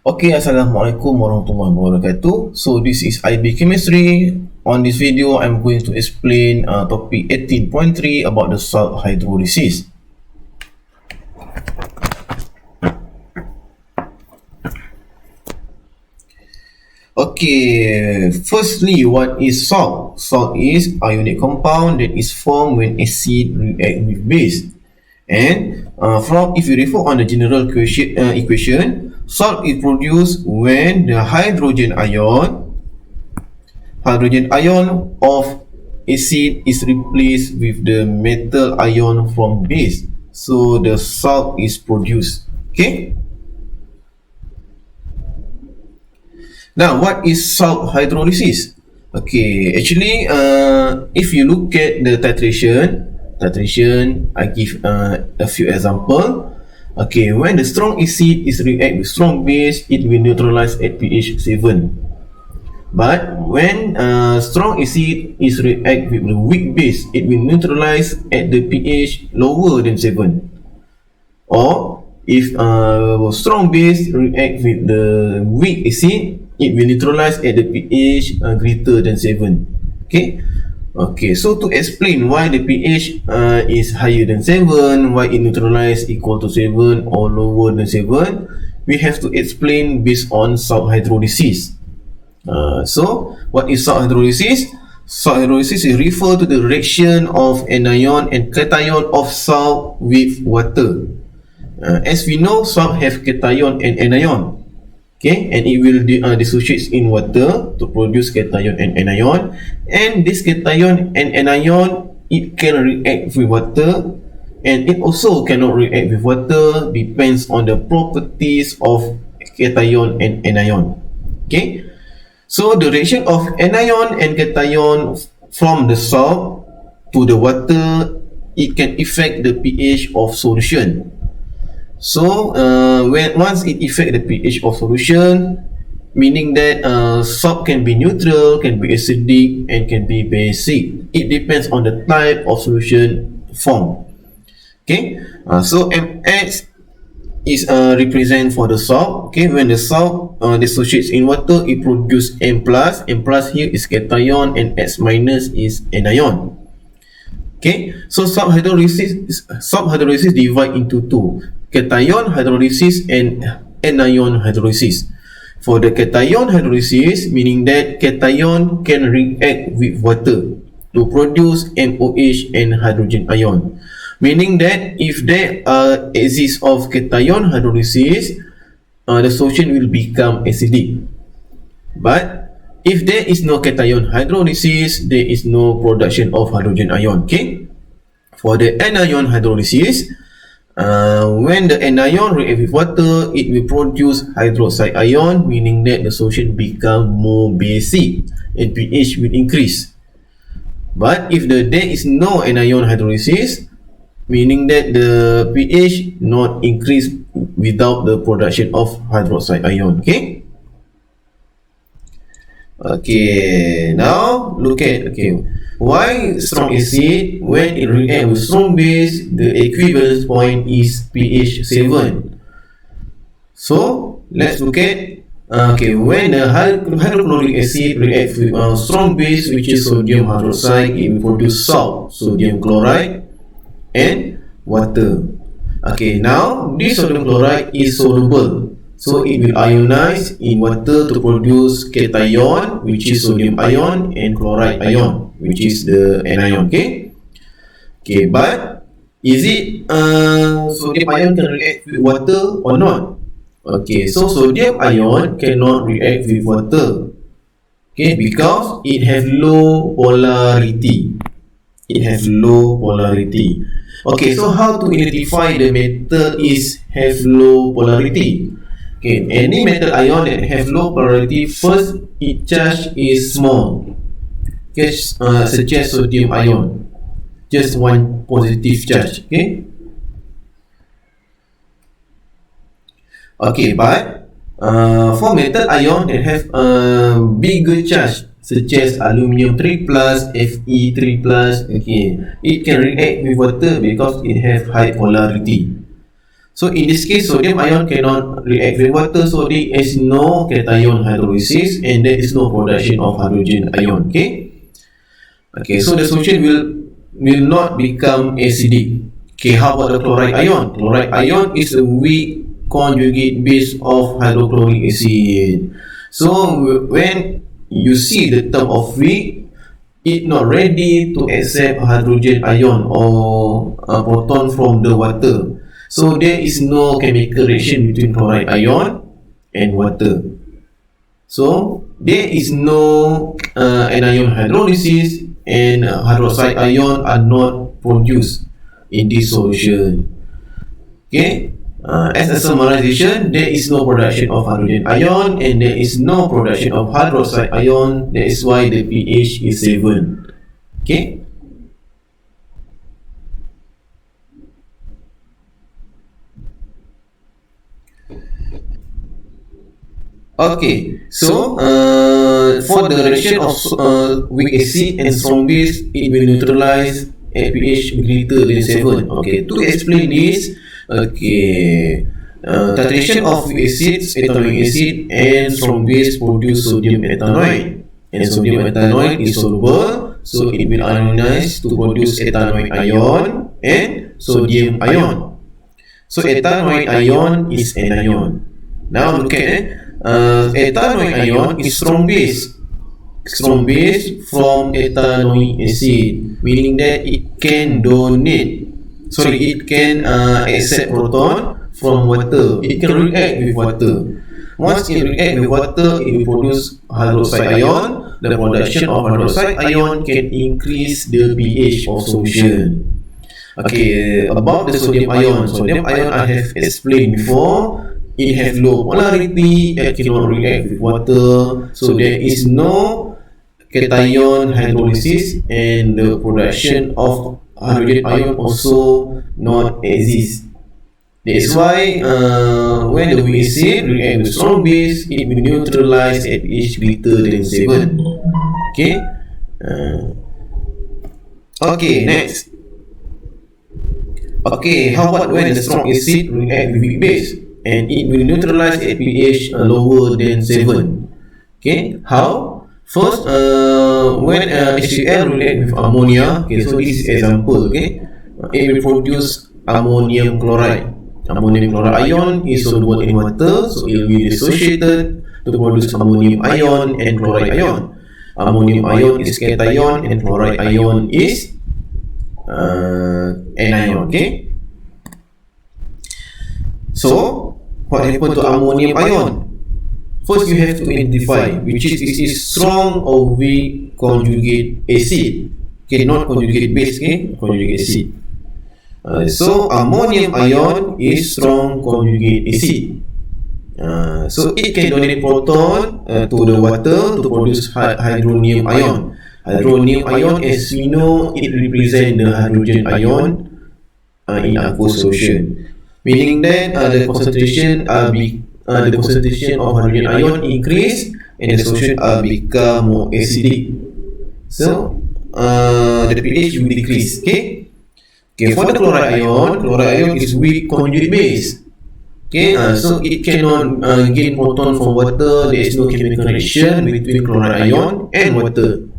Okay, Assalamualaikum warahmatullahi wabarakatuh. So this is IB Chemistry. On this video, I'm going to explain topic 18.3 about the salt hydrolysis. Okay, firstly, what is salt? Salt is ionic compound that is formed when acid react with base. And if you refer on the general equation, salt is produced when the hydrogen ion of acid is replaced with the metal ion from base. So the salt is produced. Okay. Now, what is salt hydrolysis? Okay, actually, if you look at the titration, I give a few examples. Okay, when the strong acid is react with strong base, it will neutralize at pH 7. But when strong acid is react with the weak base, it will neutralize at the pH lower than 7. Or if strong base react with the weak acid, it will neutralize at the pH greater than 7. Okay, so to explain why the pH is higher than 7, why it neutralize equal to 7 or lower than 7, we have to explain based on salt hydrolysis. So what is salt hydrolysis? Salt hydrolysis is refer to the reaction of anion and cation of salt with water. As we know, salt have cation and anion. Okay, and it will dissociate in water to produce cation and anion, and this cation and anion, it can react with water, and it also cannot react with water, depends on the properties of cation and anion. Okay, so the reaction of anion and cation from the salt to the water, it can affect the pH of solution. So once it affects the pH of solution, meaning that salt can be neutral, can be acidic, and can be basic. It depends on the type of solution formed. Okay, so Mx is represent for the salt. Okay, when the salt dissociates in water, it produces M plus. M plus here is cation, and X minus is anion. Okay, so salt hydrolysis divide into two: cation hydrolysis and anion hydrolysis. For the cation hydrolysis, meaning that cation can react with water to produce MOH and hydrogen ion. Meaning that if there exists of cation hydrolysis, the solution will become acidic. But if there is no cation hydrolysis, there is no production of hydrogen ion. Okay, for the anion hydrolysis, when the anion react with water, it will produce hydroxide ion, meaning that the solution become more basic and pH will increase. But if there is no anion hydrolysis, meaning that the pH not increase without the production of hydroxide ion. Okay, now look at why strong acid, when it react with strong base, the equivalence point is pH 7. So let's look at when the hydrochloric acid reacts with strong base, which is sodium hydroxide, it will produce salt, sodium chloride, and water. Okay, now this sodium chloride is soluble, so it will ionize in water to produce cation, which is sodium ion, and chloride ion, which is the anion. Okay, but is it sodium ion can react with water or not? Okay, so sodium ion cannot react with water. Okay, because it has low polarity. Okay, so how to identify the metal have low polarity? Okay, any metal ion that have low polarity, first its charge is small. Okay, such as sodium ion, just one positive charge. Okay, but for metal ion that have a bigger charge, such as aluminium 3+, Fe 3+, okay, it can react with water because it have high polarity. So in this case, sodium ion cannot react with water, so there is no cation hydrolysis and there is no production of hydrogen ion. Okay, so the solution will not become acidic. Okay, how about the chloride ion? Chloride ion is a weak conjugate base of hydrochloric acid. So when you see the term of weak, it not ready to accept hydrogen ion or a proton from the water. So there is no chemical reaction between chloride ion and water. So there is no anion hydrolysis and hydroxide ion are not produced in this solution. Okay. As a summarization, there is no production of hydrogen ion and there is no production of hydroxide ion. That is why the pH is 7. Okay. Okay, so for the reaction of weak acid and strong base, it will neutralize at pH greater than 7. Okay, to explain this, okay, titration of weak acids, ethanoic acid, and strong base produce sodium ethanoate. And sodium ethanoate is soluble, so it will ionize to produce ethanoic ion and sodium ion. So ethanoic ion is anion. Now look at ethanoic ion is strong base from ethanoic acid, meaning that it can accept proton from water. It can react with water. Once it reacts with water, it will produce hydroxide ion. The production of hydroxide ion can increase the pH of solution. Okay, about the sodium ion. Sodium ion I have explained before. It has low polarity, it cannot react with water, so there is no cation hydrolysis and the production of hydrogen ion also not exists. That's why when the weak acid reacts with strong base, it will neutralize at pH greater than 7. Okay. Okay, next. Okay, how about when the strong acid reacts with weak base? And it will neutralize at pH lower than 7. Okay, how? First, when HCl reacts with ammonia, okay, so this is example, okay, it will produce ammonium chloride. Ammonium chloride ion is soluble in water, so it will be dissociated to produce ammonium ion and chloride ion. Ammonium ion is cation and chloride ion is anion. Okay. So, what happened to ammonium ion? First, you have to identify which is strong or weak conjugate acid. Okay, not conjugate base, okay, conjugate acid. So, ammonium ion is strong conjugate acid. So, it can donate proton to the water to produce hydronium ion. Hydronium ion, as we know, it represents the hydrogen ion in aqueous solution. Meaning that the concentration of hydrogen ion increase and the solution become more acidic. So the pH will decrease. Okay. For the chloride ion is weak conjugate base. Okay. So it cannot gain proton from water. There is no chemical reaction between chloride ion and water.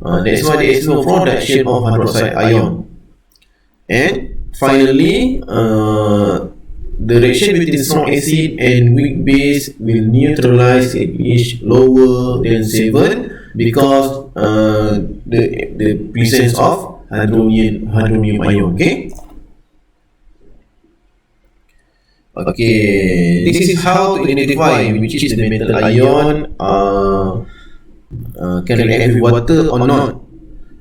That's why there is no production of hydroxide ion. And finally, the reaction between strong acid and weak base will neutralize at pH lower than 7 because the presence of hydronium ion. Okay. Okay. This is how to identify which is the metal ion can react with water or not.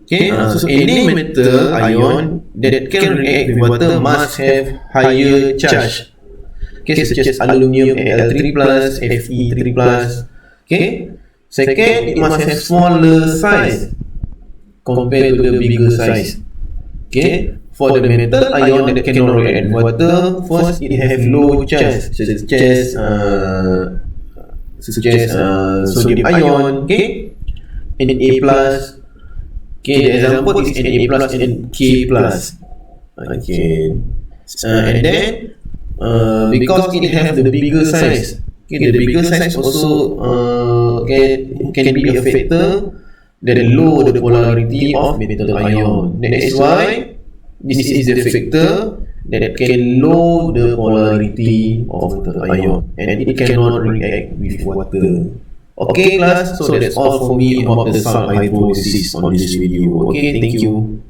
Okay, so any metal ion that can react with water must have higher charge. Okay, such as aluminium Al3+, Fe3+. Okay, second, it must have smaller size compared to the bigger size. Okay, for the metal ion that cannot react with water, first it have low charge, such as sodium ion. Okay, Na+. Okay, the example is Na plus and K plus. Okay, and then because it have the bigger size. Okay, the bigger size also can be a factor that lower the polarity of metal ion. That is why this is the factor that can lower the polarity of metal ion, and it cannot react with water. Okay, class. So that's all for me about the salt hydrolysis on this video. Okay, thank you.